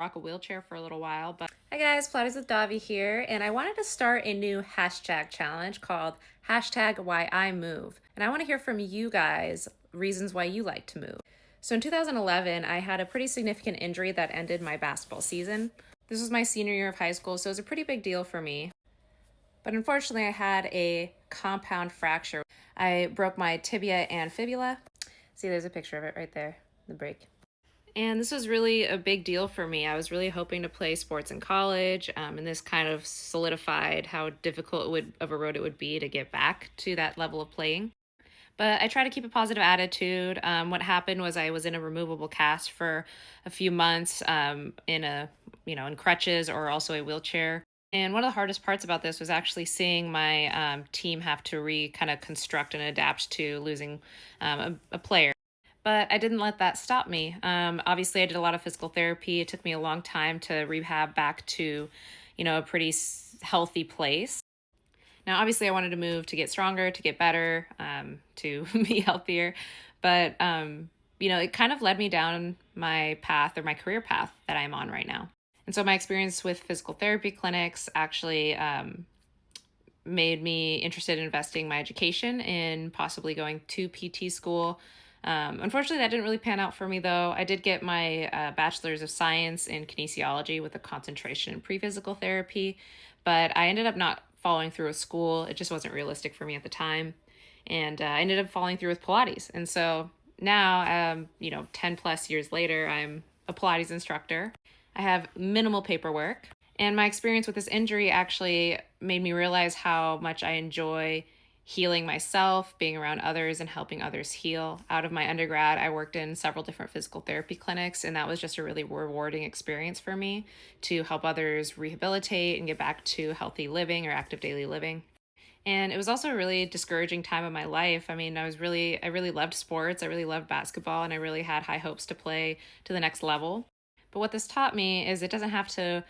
rock a wheelchair for a little while. But hi guys, Pilates with Davi here, and I wanted to start a new hashtag challenge called hashtag Why I Move. And I want to hear from you guys reasons why you like to move. So in 2011, I had a pretty significant injury that ended my basketball season. This was my senior year of high school, so it was a pretty big deal for me. But unfortunately, I had a compound fracture. I broke my tibia and fibula. See, there's a picture of it right there, the break. And this was really a big deal for me. I was really hoping to play sports in college, and this kind of solidified how difficult of a road it would be to get back to that level of playing. But I try to keep a positive attitude. What happened was I was in a removable cast for a few months, in crutches or also a wheelchair. And one of the hardest parts about this was actually seeing my team have to kind of construct and adapt to losing a player. But I didn't let that stop me. Obviously, I did a lot of physical therapy. It took me a long time to rehab back to, a pretty healthy place. Now, obviously, I wanted to move to get stronger, to get better, to be healthier. But, it kind of led me down my path or my career path that I'm on right now. And so my experience with physical therapy clinics actually made me interested in investing my education in possibly going to PT school. Unfortunately, that didn't really pan out for me, though. I did get my bachelor's of science in kinesiology with a concentration in pre-physical therapy, but I ended up not following through with school. It just wasn't realistic for me at the time. And I ended up following through with Pilates. And so now, 10 plus years later, I'm a Pilates instructor. I have minimal paperwork. And my experience with this injury actually made me realize how much I enjoy healing myself, being around others, and helping others heal. Out of my undergrad, I worked in several different physical therapy clinics, and that was just a really rewarding experience for me to help others rehabilitate and get back to healthy living or active daily living. And it was also a really discouraging time of my life. I mean, I really loved sports. I really loved basketball, and I really had high hopes to play to the next level. But what this taught me is it doesn't have to,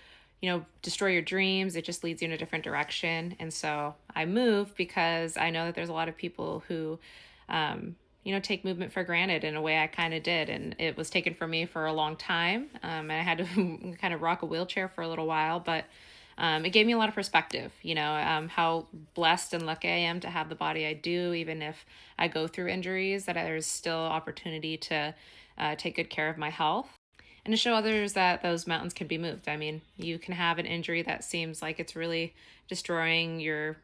destroy your dreams. It just leads you in a different direction. And so I moved because I know that there's a lot of people who, take movement for granted in a way I kind of did. And it was taken from me for a long time. And I had to kind of rock a wheelchair for a little while, but it gave me a lot of perspective, how blessed and lucky I am to have the body I do, even if I go through injuries, that there's still opportunity to take good care of my health and to show others that those mountains can be moved. I mean, you can have an injury that seems like it's really destroying your,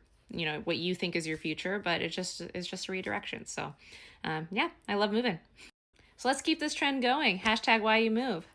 what you think is your future, but it's just a redirection. So, I love moving. So let's keep this trend going. Hashtag why you move.